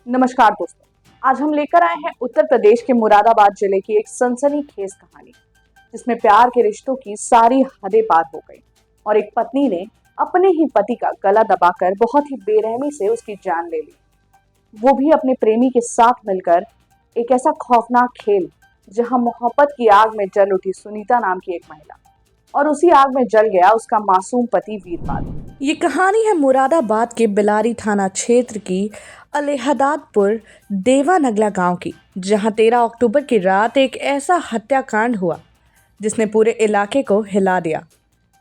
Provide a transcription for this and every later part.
नमस्कार दोस्तों, आज हम लेकर आए हैं उत्तर प्रदेश के मुरादाबाद जिले की एक सनसनीखेज कहानी, जिसमें प्यार के रिश्तों की सारी हदें पार हो गई और एक पत्नी ने अपने ही पति का गला दबाकर बहुत ही बेरहमी से उसकी जान ले ली। वो भी अपने प्रेमी के साथ मिलकर एक ऐसा खौफनाक खेल जहां मोहब्बत की आग में जल उठी सुनीता नाम की एक महिला और उसी आग में जल गया उसका मासूम पति वीरपाल। ये कहानी है मुरादाबाद के बिलारी थाना क्षेत्र की अलेहदादपुर देवानगला गांव की, जहां 13 अक्टूबर की रात एक ऐसा हत्याकांड हुआ जिसने पूरे इलाके को हिला दिया।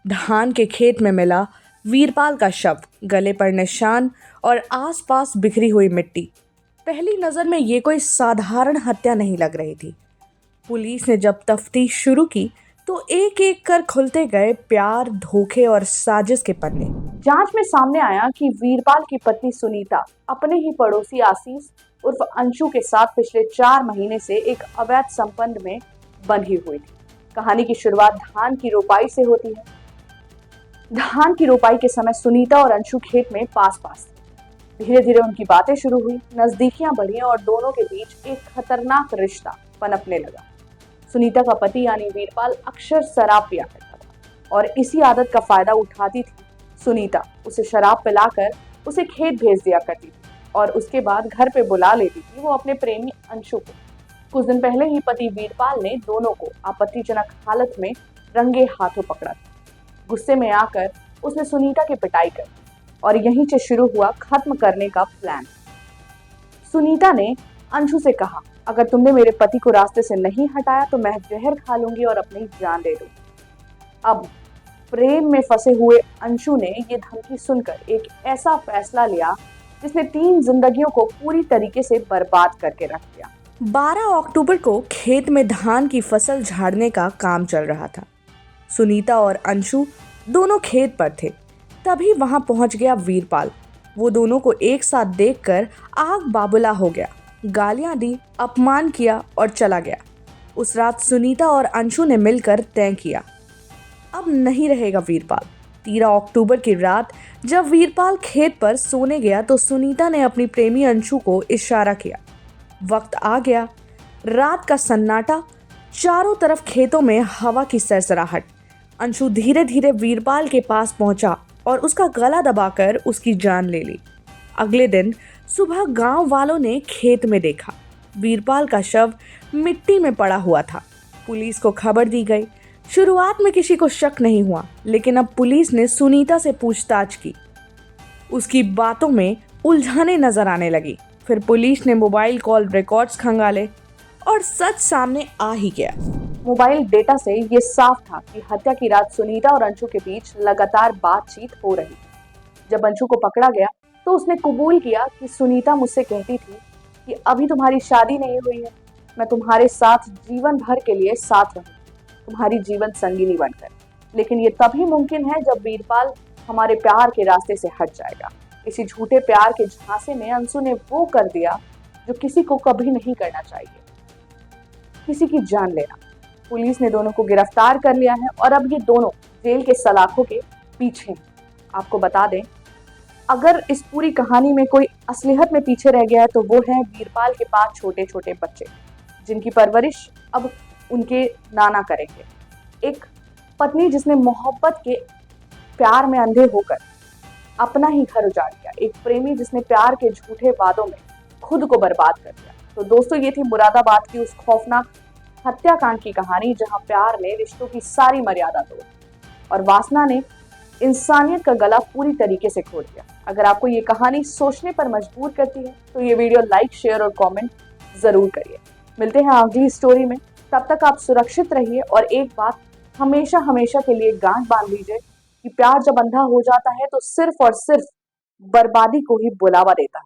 धान के खेत में मिला वीरपाल का शव, गले पर निशान और आसपास बिखरी हुई मिट्टी। पहली नजर में ये कोई साधारण हत्या नहीं लग रही थी। पुलिस ने जब तफ्तीश शुरू की तो एक एक कर खुलते गए प्यार, धोखे और साजिश के पन्ने। जांच में सामने आया कि वीरपाल की पत्नी सुनीता अपने ही पड़ोसी आशीष उर्फ अंशु के साथ पिछले 4 महीने से एक अवैध संबंध में बंधी हुई थी। कहानी की शुरुआत धान की रोपाई से होती है। धान की रोपाई के समय सुनीता और अंशु खेत में पास पास थे। धीरे धीरे उनकी बातें शुरू हुई, नजदीकियां बढ़ी और दोनों के बीच एक खतरनाक रिश्ता पनपने लगा। सुनीता का पति यानी वीरपाल अक्सर शराब पिया करता था और इसी आदत का फायदा उठाती थी सुनीता। उसे शराब पिलाकर उसे खेत भेज दिया करती थी और उसके बाद घर पे बुला लेती थी वो अपने प्रेमी अंशु को। कुछ दिन पहले ही पति वीरपाल ने दोनों को आपत्तिजनक हालत में रंगे हाथों पकड़ा था। गुस्से में आकर उसने सुनीता की पिटाई कर और यहीं से शुरू हुआ खत्म करने का प्लान। सुनीता ने अंशु से कहा, अगर तुमने मेरे पति को रास्ते से नहीं हटाया तो मैं जहर खा लूंगी और अपनी जान दे दूंगी। अब प्रेम में फंसे हुए अंशु ने ये धमकी सुनकर एक ऐसा फैसला लिया जिसने 3 जिंदगियों को पूरी तरीके से बर्बाद करके रख दिया। 12 अक्टूबर को खेत में धान की फसल झाड़ने का काम चल रहा था। सुनीता और अंशु दोनों खेत पर थे। तभी वहां पहुंच गया वीरपाल। वो दोनों को एक साथ देखकर आग बाबूला हो गया, गालियां दी, अपमान किया और चला गया। उस रात सुनीता और अंशु ने मिलकर तय किया, अब नहीं रहेगा वीरपाल। 13 अक्टूबर की रात जब वीरपाल खेत पर सोने गया तो सुनीता ने अपनी प्रेमी अंशु को इशारा किया। वक्त आ गया, रात का सन्नाटा, चारों तरफ खेतों में हवा की सरसराहट। अंशु धीरे धीरे वीरपाल के पास पहुंचा और उसका गला दबाकर उसकी जान ले ली। अगले दिन सुबह गांव वालों ने खेत में देखा, वीरपाल का शव मिट्टी में पड़ा हुआ था। पुलिस को खबर दी गई। शुरुआत में किसी को शक नहीं हुआ, लेकिन अब पुलिस ने सुनीता से पूछताछ की। उसकी बातों में उलझने नजर आने लगी। फिर पुलिस ने मोबाइल कॉल रिकॉर्ड्स खंगाले और सच सामने आ ही गया। मोबाइल डेटा से ये साफ था कि हत्या की रात सुनीता और अंशु के बीच लगातार बातचीत हो रही थी। जब अंशु को पकड़ा गया तो उसने कबूल किया कि सुनीता मुझसे कहती थी कि अभी तुम्हारी शादी नहीं हुई है, मैं तुम्हारे साथ जीवन भर के लिए साथ रहूं, तुम्हारी जीवन संगिनी बनकर। लेकिन ये तभी मुमकिन है जब वीरपाल हमारे प्यार के रास्ते से हट जाएगा। इसी झूठे प्यार के झांसे में अंशु ने वो कर दिया जो किसी को कभी नहीं करना चाहिए, किसी की जान लेना। पुलिस ने दोनों को गिरफ्तार कर लिया है और अब ये दोनों जेल के सलाखों के पीछे हैं। आपको बता दें, अगर इस पूरी कहानी में कोई असलियत में पीछे रह गया है तो वो है वीरपाल के 5 छोटे छोटे बच्चे, जिनकी परवरिश अब उनके नाना करेंगे। एक पत्नी जिसने मोहब्बत के प्यार में अंधे होकर अपना ही घर उजाड़ दिया। एक प्रेमी जिसने प्यार के झूठे वादों में खुद को बर्बाद कर दिया। तो दोस्तों, ये थी मुरादाबाद की उस खौफनाक हत्याकांड की कहानी जहां प्यार ने रिश्तों की सारी मर्यादा तोड़ और वासना ने इंसानियत का गला पूरी तरीके से खोल दिया। अगर आपको ये कहानी सोचने पर मजबूर करती है तो ये वीडियो लाइक, शेयर और कमेंट जरूर करिए। मिलते हैं अगली स्टोरी में। तब तक आप सुरक्षित रहिए और एक बात हमेशा हमेशा के लिए गांठ बांध लीजिए कि प्यार जब अंधा हो जाता है तो सिर्फ और सिर्फ बर्बादी को ही बुलावा देता है।